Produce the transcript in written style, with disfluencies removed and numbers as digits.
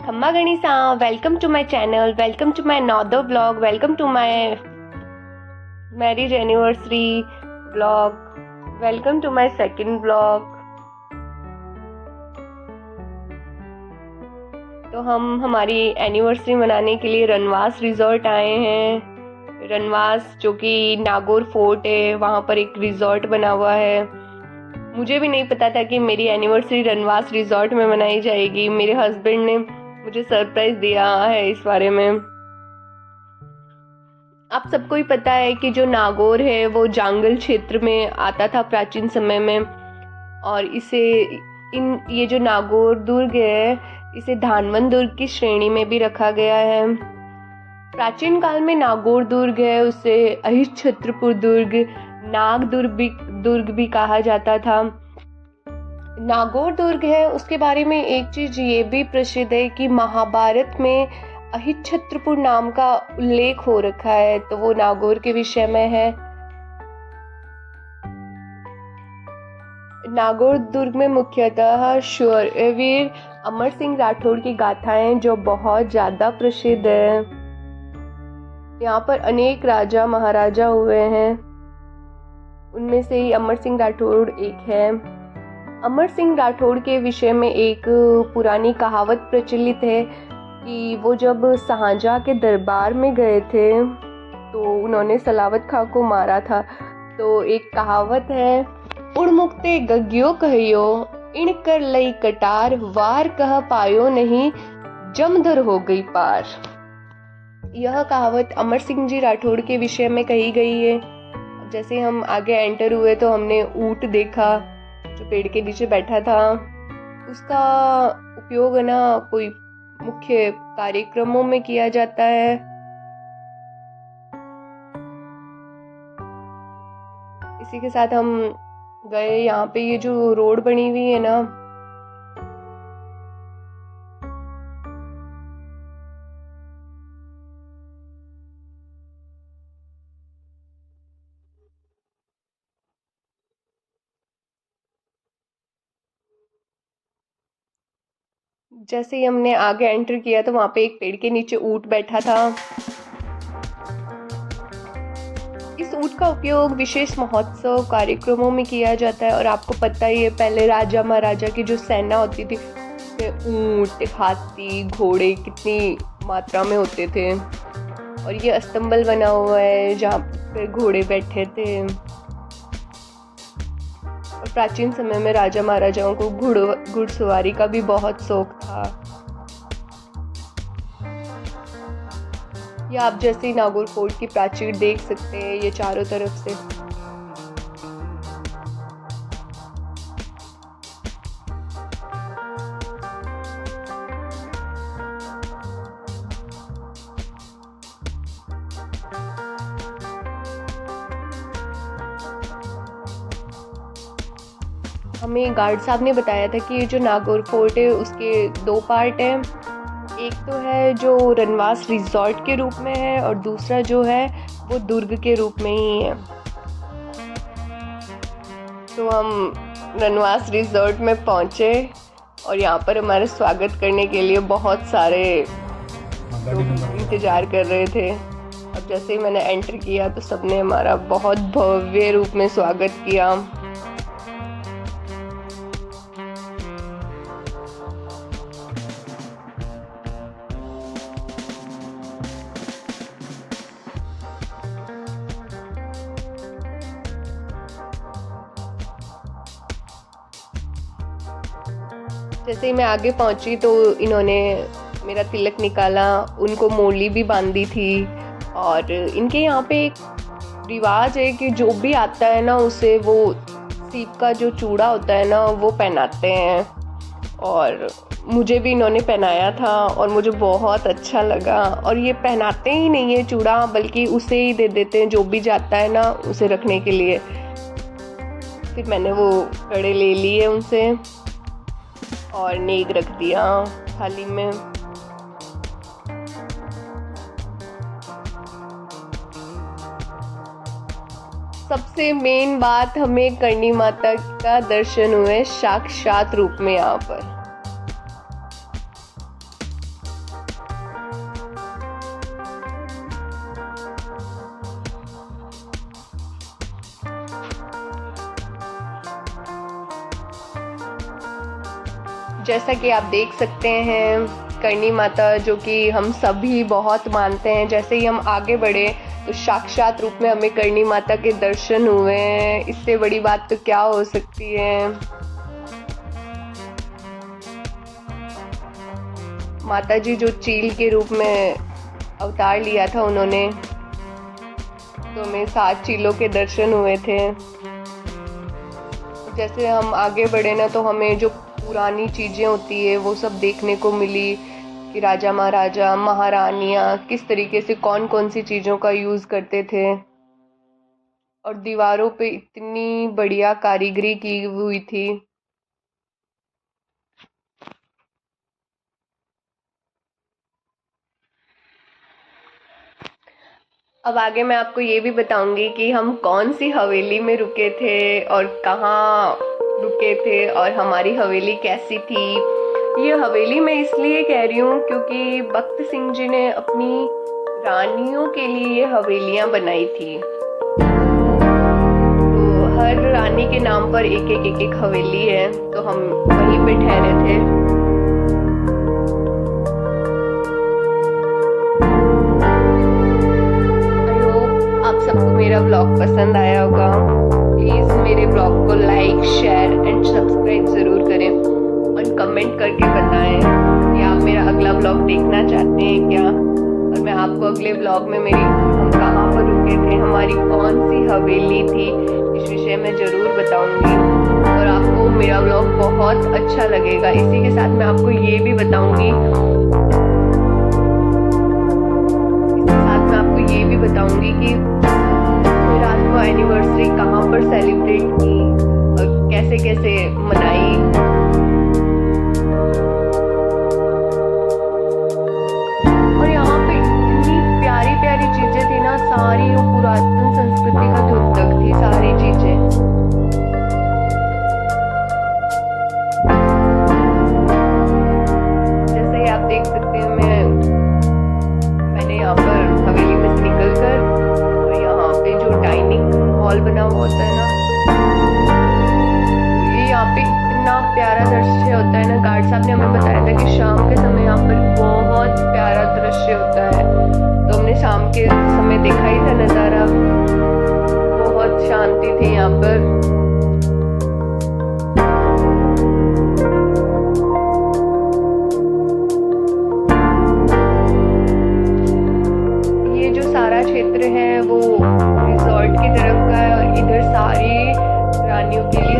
Thamma Ganisa, welcome to my channel, welcome to my another vlog, welcome to my marriage anniversary vlog, welcome to my second vlog। तो हम हमारी anniversary मनाने के लिए रनवास resort आए हैं। रनवास जो कि नागौर फोर्ट है, वहाँ पर एक रिजॉर्ट बना हुआ है। मुझे भी नहीं पता था कि मेरी एनिवर्सरी रनवास रिजॉर्ट में मनाई जाएगी। मेरे हस्बैंड ने मुझे सरप्राइज दिया है इस बारे में। आप सबको ही पता है कि जो नागौर है वो जांगल क्षेत्र में आता था प्राचीन समय में, और ये जो नागौर दुर्ग है इसे धानवन दुर्ग की श्रेणी में भी रखा गया है। प्राचीन काल में नागौर दुर्ग है उसे अहिच्छत्रपुर दुर्ग, नाग दुर्ग भी कहा जाता था। नागौर दुर्ग है उसके बारे में एक चीज ये भी प्रसिद्ध है कि महाभारत में अहिच्छत्रपुर नाम का उल्लेख हो रखा है, तो वो नागौर के विषय में है। नागौर दुर्ग में मुख्यतः शूरवीर अमर सिंह राठौड़ की गाथाएं जो बहुत ज्यादा प्रसिद्ध है। यहाँ पर अनेक राजा महाराजा हुए हैं, उनमें से ही अमर सिंह राठौड़ एक है। अमर सिंह राठौड़ के विषय में एक पुरानी कहावत प्रचलित है कि वो जब शाहजहां के दरबार में गए थे तो उन्होंने सलावत खां को मारा था। तो एक कहावत है, उड़ मुक्ते गग्यो कहियो इण कर लई कटार, वार कह पायो नहीं जमधर हो गई पार। यह कहावत अमर सिंह जी राठौड़ के विषय में कही गई है। जैसे हम आगे एंटर हुए तो हमने ऊंट देखा जो पेड़ के नीचे बैठा था। उसका उपयोग है ना कोई मुख्य कार्यक्रमों में किया जाता है। इसी के साथ हम गए, यहाँ पे ये जो रोड बनी हुई है ना, जैसे ही हमने आगे एंटर किया तो वहां पे एक पेड़ के नीचे ऊंट बैठा था। इस ऊंट का उपयोग विशेष महोत्सव कार्यक्रमों में किया जाता है। और आपको पता ही है पहले राजा महाराजा की जो सेना होती थी ऊंट, हाथी, घोड़े कितनी मात्रा में होते थे। और ये अस्तंबल बना हुआ है जहाँ पे घोड़े बैठे थे। और प्राचीन समय में राजा महाराजाओं को घुड़सवारी का भी बहुत शौक था। या आप जैसे नागौर फोर्ट की प्राचीर देख सकते हैं ये चारों तरफ से। हमें गार्ड साहब ने बताया था कि ये जो नागौर फोर्ट है उसके दो पार्ट हैं। एक तो है जो रनवास रिजॉर्ट के रूप में है और दूसरा जो है वो दुर्ग के रूप में ही है। तो हम रनवास रिजॉर्ट में पहुंचे और यहाँ पर हमारे स्वागत करने के लिए बहुत सारे लोग इंतजार कर रहे थे। अब जैसे ही मैंने एंटर किया तो सबने हमारा बहुत भव्य रूप में स्वागत किया। जैसे ही मैं आगे पहुंची तो इन्होंने मेरा तिलक निकाला, उनको मोरली भी बांधी थी। और इनके यहाँ पे एक रिवाज है कि जो भी आता है ना उसे वो सीप का जो चूड़ा होता है ना वो पहनाते हैं। और मुझे भी इन्होंने पहनाया था और मुझे बहुत अच्छा लगा। और ये पहनाते ही नहीं है चूड़ा, बल्कि उसे ही दे देते हैं जो भी जाता है ना उसे रखने के लिए। फिर मैंने वो कड़े ले लिए उनसे और नेग रख दिया थाली में। सबसे मेन बात, हमें करणी माता का दर्शन हुए साक्षात रूप में यहाँ पर। जैसा कि आप देख सकते हैं करणी माता, जो कि हम सभी बहुत मानते हैं, जैसे ही हम आगे बढ़े तो साक्षात रूप में हमें करणी माता के दर्शन हुए हैं। इससे बड़ी बात तो क्या हो सकती है। माता जी जो चील के रूप में अवतार लिया था उन्होंने, तो हमें 7 चीलों के दर्शन हुए थे। जैसे हम आगे बढ़े ना तो हमें जो पुरानी चीज़ें होती है वो सब देखने को मिली कि राजा महाराजा महारानियाँ किस तरीके से कौन कौन सी चीज़ों का यूज़ करते थे, और दीवारों पे इतनी बढ़िया कारीगरी की हुई थी। अब आगे मैं आपको ये भी बताऊंगी कि हम कौन सी हवेली में रुके थे और कहाँ रुके थे और हमारी हवेली कैसी थी। ये हवेली मैं इसलिए कह रही हूँ क्योंकि भक्त सिंह जी ने अपनी रानियों के लिए ये हवेलियाँ बनाई थी। तो हर रानी के नाम पर एक हवेली है, तो हम वहीं पे ठहरे थे। आप सबको मेरा ब्लॉग पसंद आया होगा। प्लीज़ मेरे ब्लॉग को लाइक, शेयर एंड सब्सक्राइब ज़रूर करें और कमेंट करके बताएं कि आप मेरा अगला ब्लॉग देखना चाहते हैं क्या, और मैं आपको अगले ब्लॉग में हम कहाँ पर रुके थे, हमारी कौन सी हवेली थी, इस विषय में ज़रूर बताऊंगी और आपको मेरा ब्लॉग बहुत अच्छा लगेगा। इसी के साथ मैं आपको ये भी बताऊंगी कि रात को एनिवर्सरी कहाँ पर सेलिब्रेट की और कैसे कैसे मनाई। और यहाँ पे इतनी प्यारी प्यारी चीजें थी ना, सारी पुरातन संस्कृति का द्योतक थी सारी चीजें। जैसे कि आप देख सकते हैं मैंने यहाँ पर हवेली में से निकल कर जो डाइनिंग हॉल बना हुआ होता है ना, ये यहाँ पे इतना प्यारा दृश्य होता है ना। गार्ड साहब ने हमें बताया था कि शाम के समय यहाँ पर बहुत प्यारा दृश्य होता है, तो हमने शाम के समय देखा ही था नज़ारा। बहुत शांति थी यहाँ पर। ये जो सारा क्षेत्र है वो रिजॉर्ट की तरफ का है और इधर सारी रानियों के लिए